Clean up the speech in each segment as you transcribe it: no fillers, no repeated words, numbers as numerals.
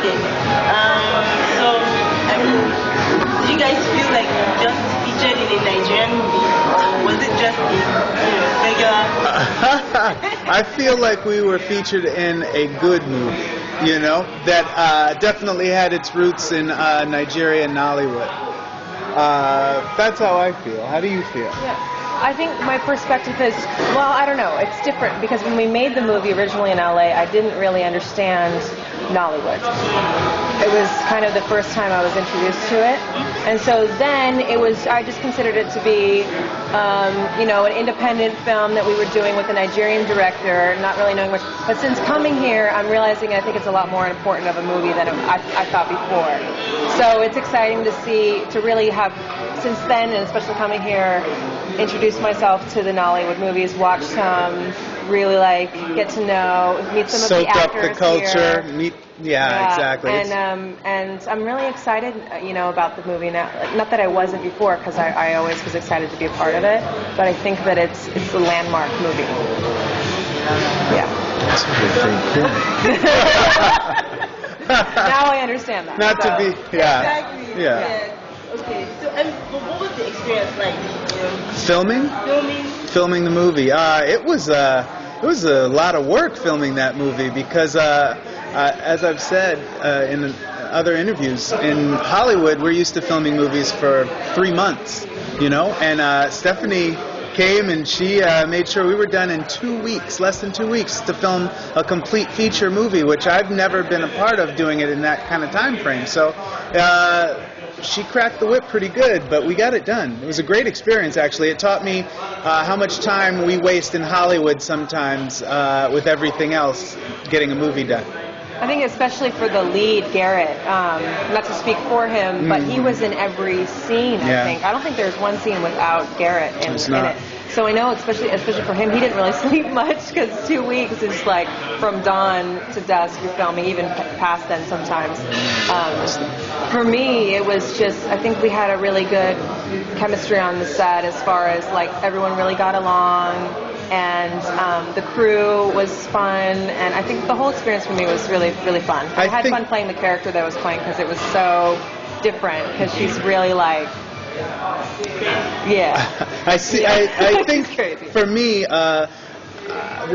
Okay. So, I mean, do you guys feel like you just featured in a Nigerian movie, or was it just a regular? I feel like we were featured in a good movie, you know, that definitely had its roots in Nigeria and Nollywood. That's how I feel. How do you feel? Yeah. I think my perspective is, well, I don't know. It's different because when we made the movie originally in LA, I didn't really understand Nollywood. It was kind of the first time I was introduced to it. And so then I just considered it to be, an independent film that we were doing with a Nigerian director, not really knowing much. But since coming here, I'm realizing I think it's a lot more important of a movie than I thought before. So it's exciting to really have, since then, and especially coming here, introduce myself to the Nollywood movies, watch some, really get to know, meet some of the actors. Soak up the culture, here. Yeah, exactly. And I'm really excited, about the movie now. Not that I wasn't before, because I always was excited to be a part of it, but I think that it's a landmark movie. Yeah. That's what I think. Now I understand that. Not to be, yeah. Exactly. Yeah. Okay. So, what was the experience like? Filming the movie. It was a lot of work filming that movie because, as I've said in other interviews, in Hollywood we're used to filming movies for 3 months, and Stephanie came and she made sure we were done in 2 weeks, less than 2 weeks, to film a complete feature movie, which I've never been a part of doing it in that kind of time frame. So she cracked the whip pretty good, but we got it done. It was a great experience, actually. It taught me how much time we waste in Hollywood sometimes with everything else getting a movie done. I think especially for the lead, Garrett, not to speak for him, but he was in every scene, I think. I don't think there's one scene without Garrett in it. So I know, especially for him, he didn't really sleep much because 2 weeks is like from dawn to dusk you're filming, even past then sometimes. For me, it was just, I think we had a really good chemistry on the set as far as everyone really got along, and the crew was fun, and I think the whole experience for me was really, really fun. I had fun playing the character that I was playing because it was so different, because she's really I see. I think for me,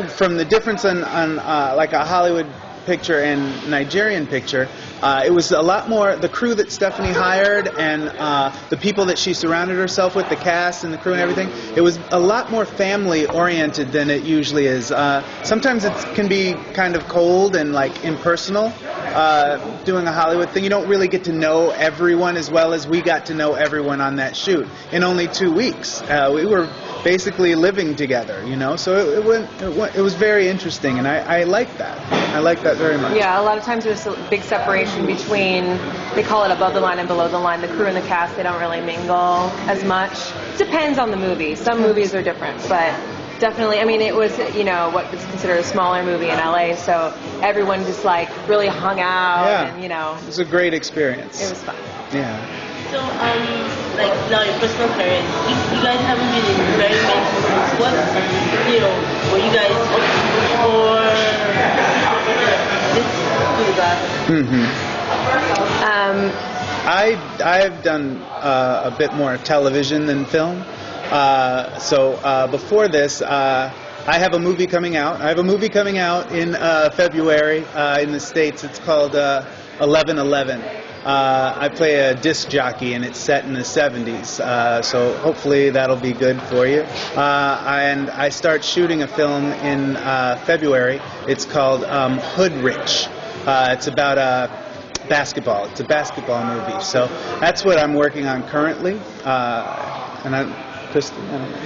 from the difference on a Hollywood picture and Nigerian picture, it was a lot more the crew that Stephanie hired and the people that she surrounded herself with, the cast and the crew and everything. It was a lot more family oriented than it usually is. Sometimes it can be kind of cold and impersonal. Doing a Hollywood thing, you don't really get to know everyone as well as we got to know everyone on that shoot in only 2 weeks. We were basically living together, so it was very interesting, and I like that. I like that very much. Yeah, a lot of times there's a big separation between, they call it above the line and below the line. The crew and the cast, they don't really mingle as much. Depends on the movie. Some movies are different, but definitely, it was, what is considered a smaller movie in LA, so everyone just really hung out, and it was a great experience. It was fun. Yeah. So, now your personal career, you guys haven't been in very many movies. What, were you guys up for this movie? I've done a bit more television than film. So before this, I have a movie coming out. I have a movie coming out in February in the States. It's called 1111. I play a disc jockey, and it's set in the 70s. So hopefully that'll be good for you. And I start shooting a film in February. It's called Hood Rich. It's about basketball. It's a basketball movie. So that's what I'm working on currently.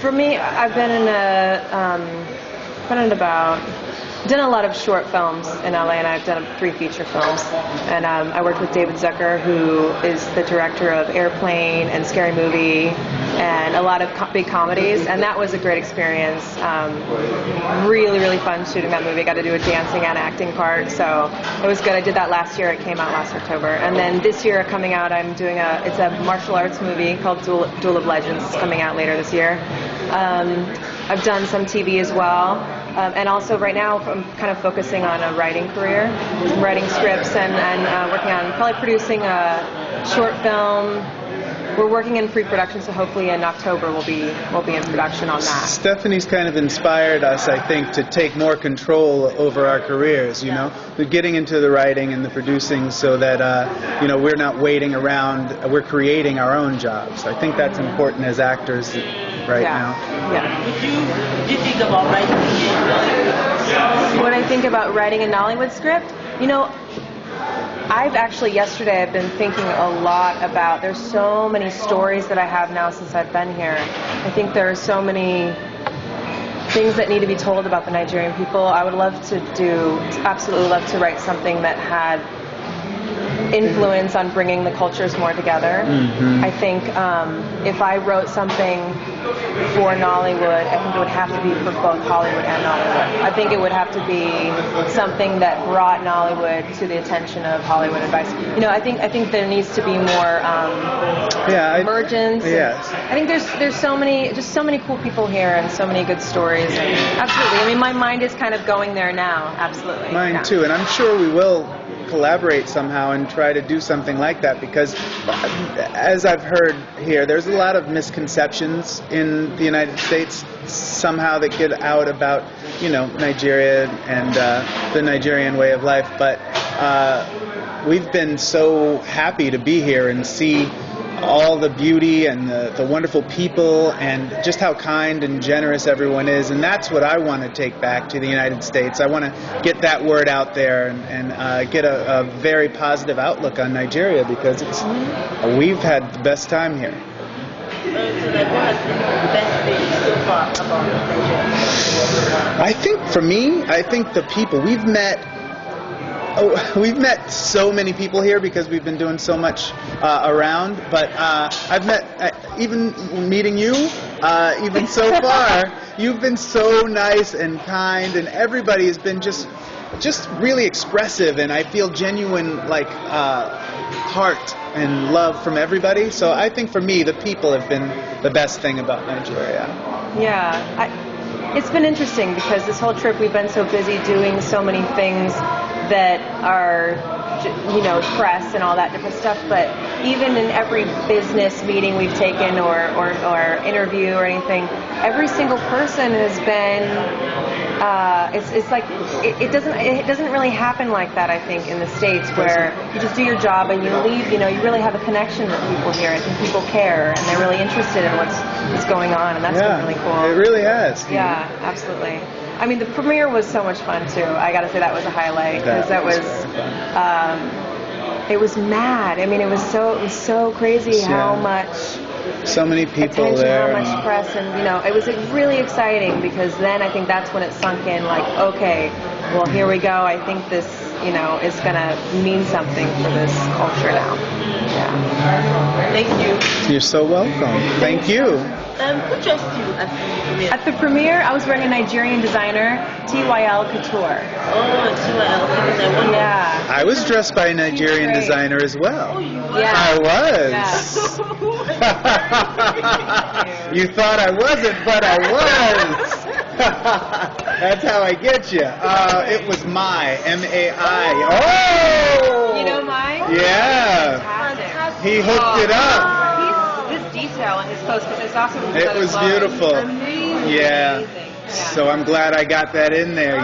For me, I've been done a lot of short films in LA, and I've done 3 feature films. And I worked with David Zucker, who is the director of Airplane and Scary Movie, and a lot of big comedies, and that was a great experience. Really, really fun shooting that movie. I got to do a dancing and acting part, so it was good. I did that last year. It came out last October. And then this year coming out, I'm doing it's a martial arts movie called Duel of Legends. It's coming out later this year. I've done some TV as well. And also right now I'm kind of focusing on a writing career, writing scripts and working on probably producing a short film. We're working in pre-production, so hopefully in October we'll be in production on that. Stephanie's kind of inspired us, I think, to take more control over our careers, you know? We're getting into the writing and the producing so that, we're not waiting around, we're creating our own jobs. I think that's important as actors now. Yeah. What do you think about writing in Nollywood? What I think about writing a Nollywood script? I've been thinking a lot about, there's so many stories that I have now since I've been here. I think there are so many things that need to be told about the Nigerian people. I would absolutely love to write something that had influence on bringing the cultures more together. Mm-hmm. I think if I wrote something for Nollywood, I think it would have to be for both Hollywood and Nollywood. I think it would have to be something that brought Nollywood to the attention of Hollywood and vice. I think there needs to be more emergence. Yes. I think there's so many cool people here and so many good stories. And absolutely. I mean, my mind is kind of going there now. Absolutely. Mine too, and I'm sure we will collaborate somehow and try to do something like that, because as I've heard here, there's a lot of misconceptions in the United States somehow that get out about Nigeria and the Nigerian way of life, but we've been so happy to be here and see all the beauty and the wonderful people and just how kind and generous everyone is, and that's what I want to take back to the United States. I want to get that word out there and get a very positive outlook on Nigeria, because we've had the best time here. So what has been the best thing so far about Nigeria? I think for me, the people we've met. We've met so many people here because we've been doing so much around, but I've met, even meeting you, even so far, you've been so nice and kind, and everybody has been just really expressive, and I feel genuine, heart and love from everybody. So I think for me, the people have been the best thing about Nigeria. Yeah, it's been interesting because this whole trip we've been so busy doing so many things that are, press and all that different stuff, but even in every business meeting we've taken or interview or anything, every single person has been, it's like, it doesn't really happen like that, I think, in the States, where you just do your job and you leave, you really have a connection with people here. I think people care and they're really interested in what's going on, and that's been really cool. It really has. Yeah, absolutely. I mean, the premiere was so much fun too. I got to say that was a highlight, because that was it was mad. I mean, it was so crazy how much so many people attention, there, how much press, and it was really exciting, because then I think that's when it sunk in. Like, okay, well, here we go. I think this is gonna mean something for this culture now. Yeah. Thank you. You're so welcome. Thank you. Who dressed you at the premiere? At the premiere, I was wearing a Nigerian designer, TYL Couture. Oh, TYL Couture. Yeah. I was dressed by a Nigerian designer as well. Oh, you were? Yeah. I was. Yeah. You thought I wasn't, but I was. That's how I get you. It was Mai, M-A-I. Oh! You know Mai? Yeah. Fantastic. He hooked it up. His detail in his post, because it's awesome. It was beautiful. Amazing. Yeah. Amazing. So I'm glad I got that in there.